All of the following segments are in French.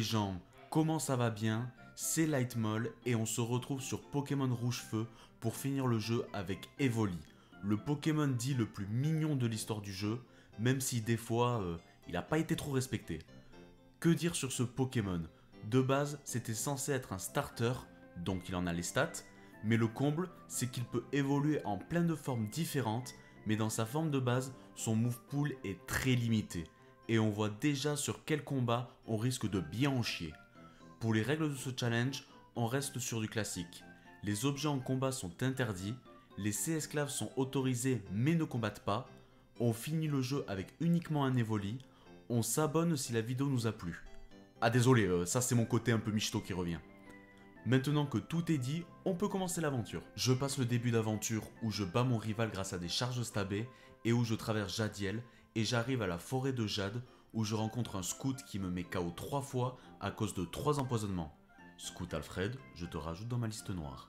gens, comment ça va bien? C'est Lightmall et on se retrouve sur Pokémon Rouge Feu pour finir le jeu avec Evoli, le Pokémon dit le plus mignon de l'histoire du jeu, même si des fois il n'a pas été trop respecté. Que dire sur ce Pokémon? De base, c'était censé être un starter, donc il en a les stats, mais le comble, c'est qu'il peut évoluer en plein de formes différentes, mais dans sa forme de base, son move pool est très limité, et on voit déjà sur quel combat on risque de bien en chier. Pour les règles de ce challenge, on reste sur du classique. Les objets en combat sont interdits, les C-esclaves sont autorisés mais ne combattent pas, on finit le jeu avec uniquement un Evoli, on s'abonne si la vidéo nous a plu. Ah désolé, ça c'est mon côté un peu michto qui revient. Maintenant que tout est dit, on peut commencer l'aventure. Je passe le début d'aventure où je bats mon rival grâce à des charges stabées et où je traverse Jadiel et j'arrive à la forêt de Jade où je rencontre un scout qui me met KO 3 fois à cause de 3 empoisonnements. Scout Alfred, je te rajoute dans ma liste noire.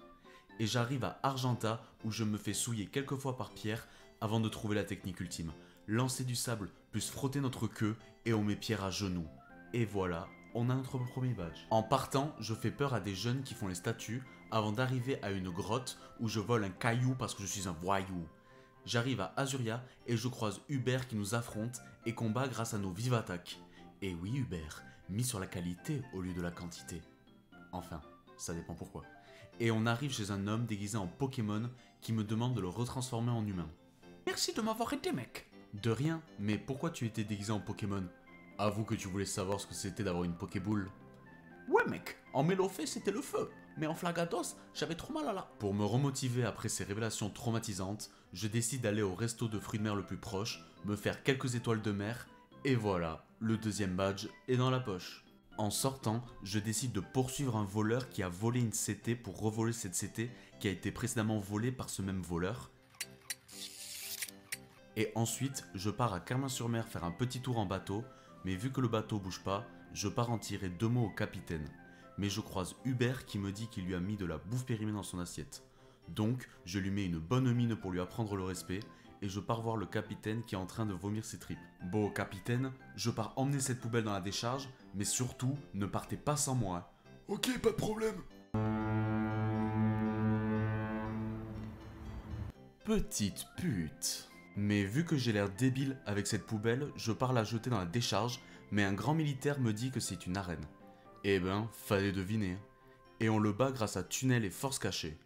Et j'arrive à Argenta où je me fais souiller quelques fois par Pierre avant de trouver la technique ultime. Lancer du sable plus frotter notre queue et on met Pierre à genoux. Et voilà, on a notre premier badge. En partant, je fais peur à des jeunes qui font les statues avant d'arriver à une grotte où je vole un caillou parce que je suis un voyou. J'arrive à Azuria et je croise Hubert qui nous affronte et combat grâce à nos vives attaques. Et oui Hubert, mis sur la qualité au lieu de la quantité. Enfin, ça dépend pourquoi. Et on arrive chez un homme déguisé en Pokémon qui me demande de le retransformer en humain. Merci de m'avoir aidé mec. De rien, mais pourquoi tu étais déguisé en Pokémon? Avoue que tu voulais savoir ce que c'était d'avoir une Pokéboule. Ouais mec, en Mélofée c'était le feu, mais en Flagados j'avais trop mal à la... Pour me remotiver après ces révélations traumatisantes, je décide d'aller au resto de fruits de mer le plus proche, me faire quelques étoiles de mer, et voilà, le deuxième badge est dans la poche. En sortant, je décide de poursuivre un voleur qui a volé une CT pour revoler cette CT qui a été précédemment volée par ce même voleur. Et ensuite, je pars à Carmin-sur-Mer faire un petit tour en bateau, mais vu que le bateau bouge pas, je pars en tirer 2 mots au capitaine. Mais je croise Hubert qui me dit qu'il lui a mis de la bouffe périmée dans son assiette. Donc, je lui mets une bonne mine pour lui apprendre le respect, et je pars voir le capitaine qui est en train de vomir ses tripes. Bon, capitaine, je pars emmener cette poubelle dans la décharge, mais surtout, ne partez pas sans moi. Ok, pas de problème. Petite pute. Mais vu que j'ai l'air débile avec cette poubelle, je pars la jeter dans la décharge, mais un grand militaire me dit que c'est une arène. Eh ben, fallait deviner. Et on le bat grâce à tunnel et force cachée.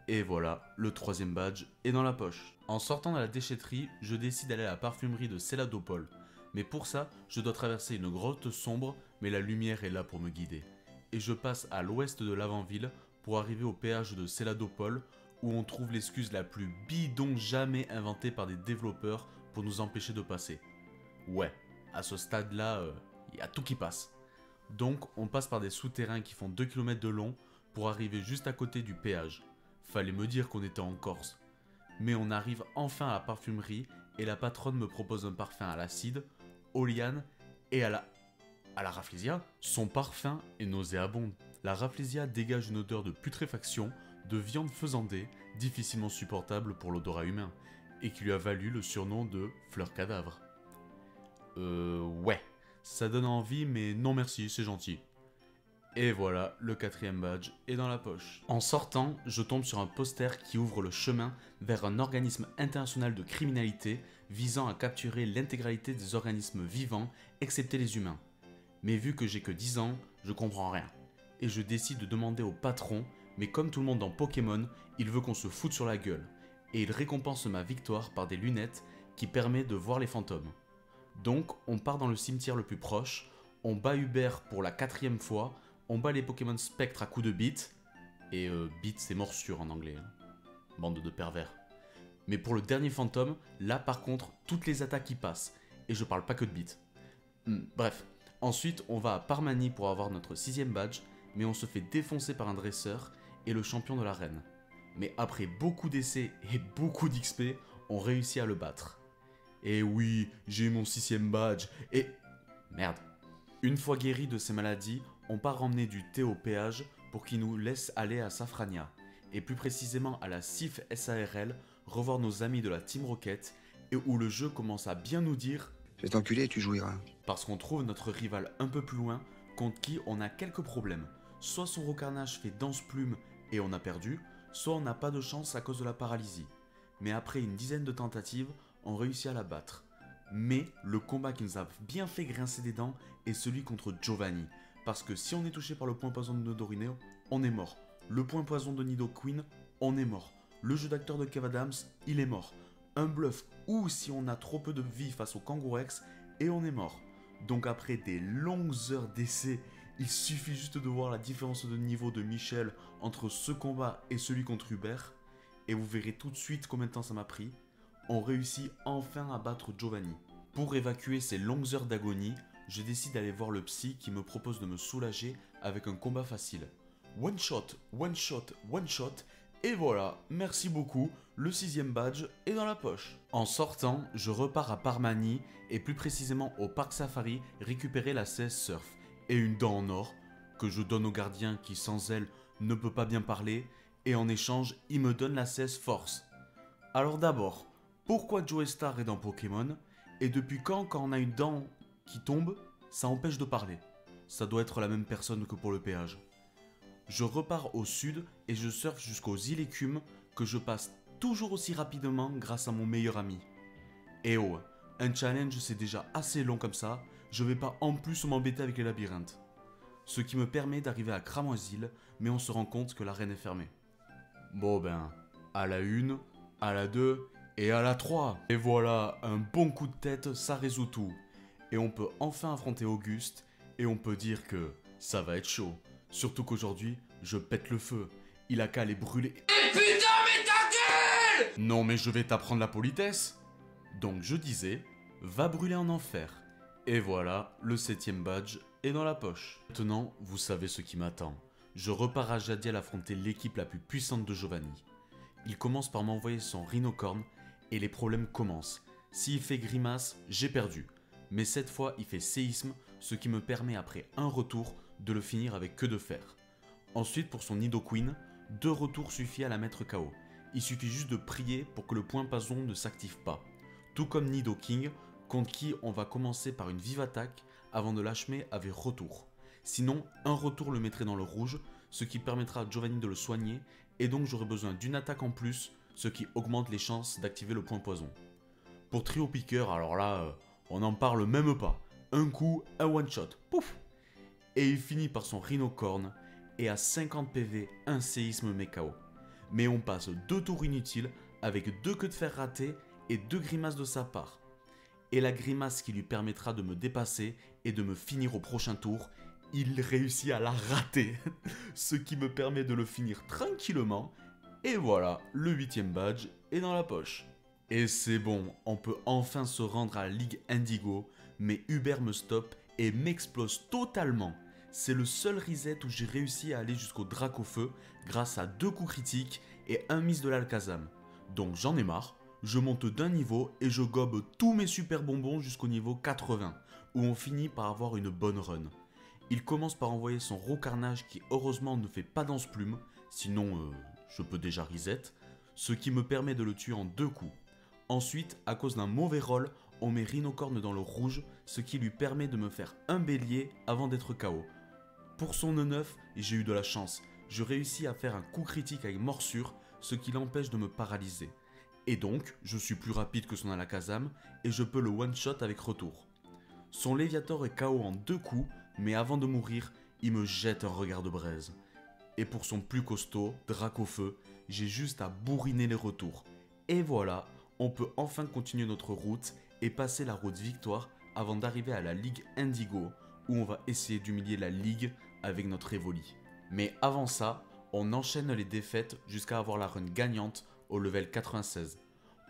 Et voilà, le troisième badge est dans la poche. En sortant de la déchetterie, je décide d'aller à la parfumerie de Céladopol. Mais pour ça, je dois traverser une grotte sombre, mais la lumière est là pour me guider. Et je passe à l'ouest de l'avant-ville pour arriver au péage de Céladopol, où on trouve l'excuse la plus bidon jamais inventée par des développeurs pour nous empêcher de passer. Ouais, à ce stade-là, y a tout qui passe. Donc, on passe par des souterrains qui font 2 km de long pour arriver juste à côté du péage. Fallait me dire qu'on était en Corse. Mais on arrive enfin à la parfumerie et la patronne me propose un parfum à l'acide, aux lianes et à la rafflesia. Son parfum est nauséabond. La rafflesia dégage une odeur de putréfaction, de viande faisandée, difficilement supportable pour l'odorat humain, et qui lui a valu le surnom de fleur cadavre. Ouais, ça donne envie, mais non merci, c'est gentil. Et voilà, le quatrième badge est dans la poche. En sortant, je tombe sur un poster qui ouvre le chemin vers un organisme international de criminalité visant à capturer l'intégralité des organismes vivants, excepté les humains. Mais vu que j'ai que 10 ans, je comprends rien. Et je décide de demander au patron, mais comme tout le monde dans Pokémon, il veut qu'on se foute sur la gueule. Et il récompense ma victoire par des lunettes qui permettent de voir les fantômes. Donc, on part dans le cimetière le plus proche, on bat Hubert pour la 4e fois, on bat les Pokémon Spectre à coups de bite, et bite c'est morsure en anglais, hein. Bande de pervers. Mais pour le dernier fantôme, là par contre, toutes les attaques y passent, et je parle pas que de bite. Bref, ensuite on va à Parmanie pour avoir notre 6e badge, mais on se fait défoncer par un dresseur et le champion de l'arène. Mais après beaucoup d'essais et beaucoup d'XP, on réussit à le battre. Et oui, j'ai eu mon 6e badge, et... Merde. Une fois guéri de ces maladies, on part emmener du thé au péage pour qu'il nous laisse aller à Safrania, et plus précisément à la CIF SARL, revoir nos amis de la Team Rocket, et où le jeu commence à bien nous dire « Je vais t'enculer et tu jouiras ». Parce qu'on trouve notre rival un peu plus loin, contre qui on a quelques problèmes. Soit son recarnage fait danse plume et on a perdu, soit on n'a pas de chance à cause de la paralysie. Mais après une dizaine de tentatives, on réussit à la battre. Mais le combat qui nous a bien fait grincer des dents est celui contre Giovanni. Parce que si on est touché par le point poison de Nidorino, on est mort. Le point poison de Nidoqueen, on est mort. Le jeu d'acteur de Kev Adams, il est mort. Un bluff ou si on a trop peu de vie face au Kangourex, et on est mort. Donc après des longues heures d'essai, il suffit juste de voir la différence de niveau de Michel entre ce combat et celui contre Hubert, et vous verrez tout de suite combien de temps ça m'a pris. On réussit enfin à battre Giovanni. Pour évacuer ces longues heures d'agonie, je décide d'aller voir le psy qui me propose de me soulager avec un combat facile. One shot, one shot, one shot, et voilà, merci beaucoup, le 6ème badge est dans la poche. En sortant, je repars à Parmanie, et plus précisément au Parc Safari, récupérer la 16 Surf, et une dent en or, que je donne au gardien qui sans elle ne peut pas bien parler, et en échange, il me donne la 16 Force. Alors d'abord, pourquoi Joe Star est dans Pokémon, et depuis quand on a une dent qui tombe, ça empêche de parler? Ça doit être la même personne que pour le péage. Je repars au sud et je surfe jusqu'aux îles Écumes que je passe toujours aussi rapidement grâce à mon meilleur ami. Et oh, un challenge c'est déjà assez long comme ça, je vais pas en plus m'embêter avec les labyrinthes. Ce qui me permet d'arriver à Cramoisil, mais on se rend compte que l'arène est fermée. Bon ben, à la 1, à la 2 et à la 3. Et voilà, un bon coup de tête, ça résout tout. Et on peut enfin affronter Auguste, et on peut dire que ça va être chaud. Surtout qu'aujourd'hui, je pète le feu. Il a qu'à aller brûler... Et putain mais ta gueule! Non mais je vais t'apprendre la politesse. Donc je disais, va brûler en enfer. Et voilà, le 7ème badge est dans la poche. Maintenant, vous savez ce qui m'attend. Je repars à Jadiel affronter l'équipe la plus puissante de Giovanni. Il commence par m'envoyer son rhinocorne, et les problèmes commencent. S'il fait grimace, j'ai perdu. Mais cette fois, il fait séisme, ce qui me permet après un retour de le finir avec queue de fer. Ensuite, pour son Nidoqueen, 2 retours suffit à la mettre KO. Il suffit juste de prier pour que le point poison ne s'active pas. Tout comme Nidoking, contre qui on va commencer par une vive attaque avant de l'achmer avec retour. Sinon, un retour le mettrait dans le rouge, ce qui permettra à Giovanni de le soigner, et donc j'aurai besoin d'une attaque en plus, ce qui augmente les chances d'activer le point poison. Pour Trio Piqueur, alors là, on n'en parle même pas. Un coup, un one shot, pouf! Et il finit par son rhinocorne, et à 50 PV, un séisme met KO. Mais on passe 2 tours inutiles, avec 2 queues de fer ratées et 2 grimaces de sa part. Et la grimace qui lui permettra de me dépasser et de me finir au prochain tour, il réussit à la rater. Ce qui me permet de le finir tranquillement. Et voilà, le 8ème badge est dans la poche. Et c'est bon, on peut enfin se rendre à la Ligue Indigo, mais Hubert me stoppe et m'explose totalement. C'est le seul reset où j'ai réussi à aller jusqu'au Dracofeu grâce à 2 coups critiques et un miss de l'Alakazam. Donc j'en ai marre, je monte d'un niveau et je gobe tous mes super bonbons jusqu'au niveau 80, où on finit par avoir une bonne run. Il commence par envoyer son Rocarnage qui heureusement ne fait pas danse plume, sinon je peux déjà reset, ce qui me permet de le tuer en 2 coups. Ensuite, à cause d'un mauvais roll, on met Rhinocorne dans le rouge, ce qui lui permet de me faire un bélier avant d'être KO. Pour son E9, j'ai eu de la chance, je réussis à faire un coup critique avec morsure, ce qui l'empêche de me paralyser. Et donc, je suis plus rapide que son Alakazam, et je peux le one-shot avec retour. Son Léviator est KO en 2 coups, mais avant de mourir, il me jette un regard de braise. Et pour son plus costaud, Dracofeu, j'ai juste à bourriner les retours. Et voilà, on peut enfin continuer notre route et passer la route victoire avant d'arriver à la Ligue Indigo, où on va essayer d'humilier la Ligue avec notre Evoli. Mais avant ça, on enchaîne les défaites jusqu'à avoir la run gagnante au level 96.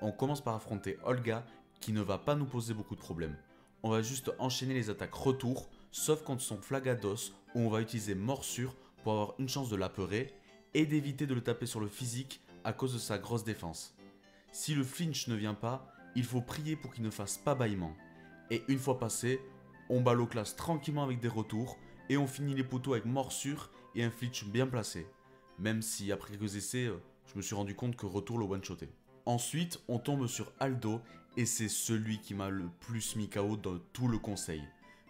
On commence par affronter Olga, qui ne va pas nous poser beaucoup de problèmes. On va juste enchaîner les attaques retour, sauf contre son Flagados, où on va utiliser Morsure pour avoir une chance de l'apeurer, et d'éviter de le taper sur le physique à cause de sa grosse défense. Si le flinch ne vient pas, il faut prier pour qu'il ne fasse pas bâillement. Et une fois passé, on bat l'eau classe tranquillement avec des retours, et on finit les poteaux avec morsure et un flinch bien placé. Même si après quelques essais, je me suis rendu compte que retour le one-shoté. Ensuite, on tombe sur Aldo, et c'est celui qui m'a le plus mis KO dans tout le conseil.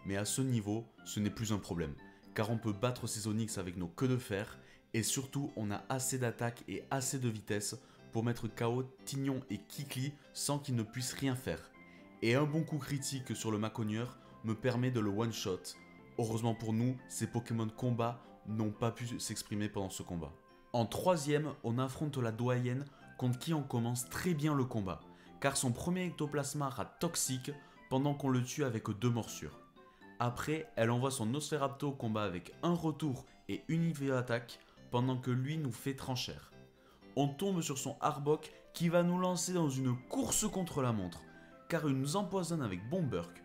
mais à ce niveau, ce n'est plus un problème, car on peut battre ces Onix avec nos queues de fer, et surtout on a assez d'attaque et assez de vitesse pour mettre KO Tignon et Kikli sans qu'ils ne puissent rien faire. Et un bon coup critique sur le Maconieur me permet de le one-shot. Heureusement pour nous, ces Pokémon combat n'ont pas pu s'exprimer pendant ce combat. En troisième, on affronte la doyenne contre qui on commence très bien le combat, car son premier ectoplasma rate toxique pendant qu'on le tue avec 2 morsures. Après, elle envoie son Nosferaptor au combat avec un retour et une IV attaque pendant que lui nous fait tranchère. On tombe sur son Arbok qui va nous lancer dans une course contre la montre, car il nous empoisonne avec Bomberk,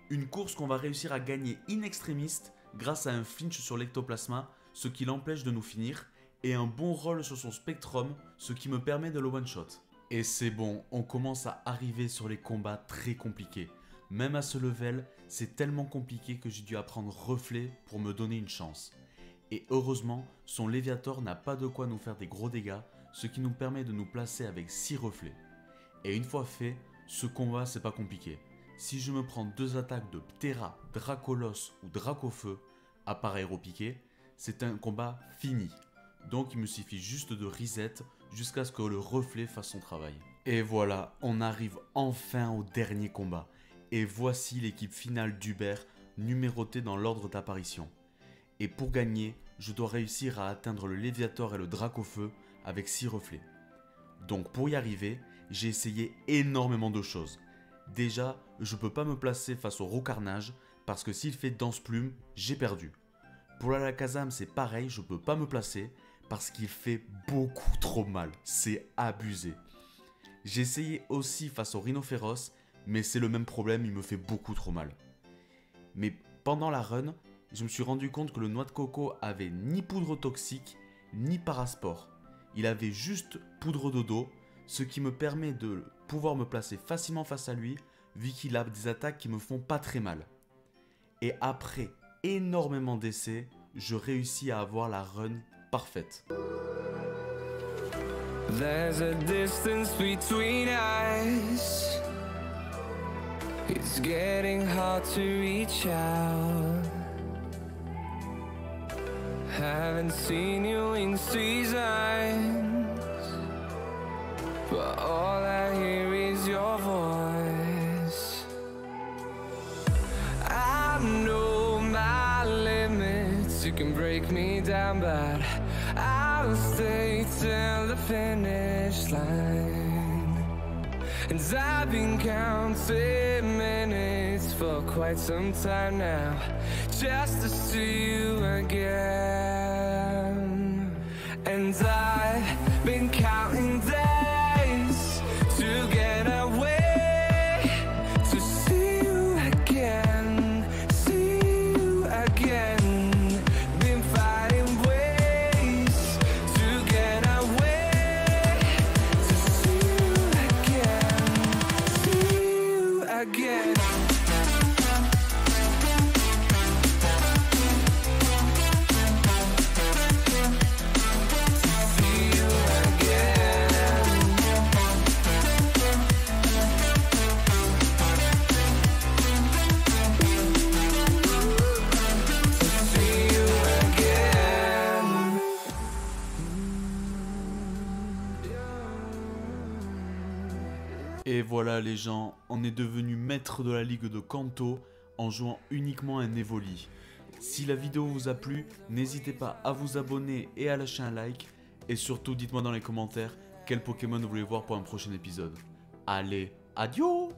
une course qu'on va réussir à gagner in extremis grâce à un flinch sur l'ectoplasma, ce qui l'empêche de nous finir, et un bon roll sur son Spectrum, ce qui me permet de le one-shot. Et c'est bon, on commence à arriver sur les combats très compliqués. Même à ce level, c'est tellement compliqué que j'ai dû apprendre Reflet pour me donner une chance. Et heureusement, son Léviator n'a pas de quoi nous faire des gros dégâts, ce qui nous permet de nous placer avec 6 reflets. Et une fois fait, ce combat c'est pas compliqué. Si je me prends 2 attaques de Ptera, Dracolos ou Dracofeu, à part aéropiqué, c'est un combat fini. Donc il me suffit juste de reset jusqu'à ce que le reflet fasse son travail. Et voilà, on arrive enfin au dernier combat. Et voici l'équipe finale d'Hubert, numérotée dans l'ordre d'apparition. Et pour gagner, je dois réussir à atteindre le Léviator et le Dracofeu avec 6 reflets. Donc pour y arriver, j'ai essayé énormément de choses. Déjà, je peux pas me placer face au Roucarnage parce que s'il fait Danse Plume, j'ai perdu. Pour l'Alakazam, c'est pareil, je peux pas me placer parce qu'il fait beaucoup trop mal, c'est abusé. J'ai essayé aussi face au Rhinophéros, mais c'est le même problème, il me fait beaucoup trop mal. Mais pendant la run, je me suis rendu compte que le noix de coco avait ni poudre toxique, ni parasport. Il avait juste poudre dodo, ce qui me permet de pouvoir me placer facilement face à lui, vu qu'il a des attaques qui me font pas très mal. Et après énormément d'essais, je réussis à avoir la run parfaite. There's a distance between us. It's getting hard to reach out. Haven't seen you in seasons, but all I hear is your voice. I know my limits, you can break me down, but I'll stay till the finish line. And I've been counting minutes for quite some time now, just to see you again. And I've been counting days to get away, to see you again, see you again. Been fighting ways to get away, to see you again, see you again. Et voilà les gens, on est devenu maître de la ligue de Kanto en jouant uniquement un Evoli. Si la vidéo vous a plu, n'hésitez pas à vous abonner et à lâcher un like. Et surtout dites-moi dans les commentaires quel Pokémon vous voulez voir pour un prochain épisode. Allez, adios!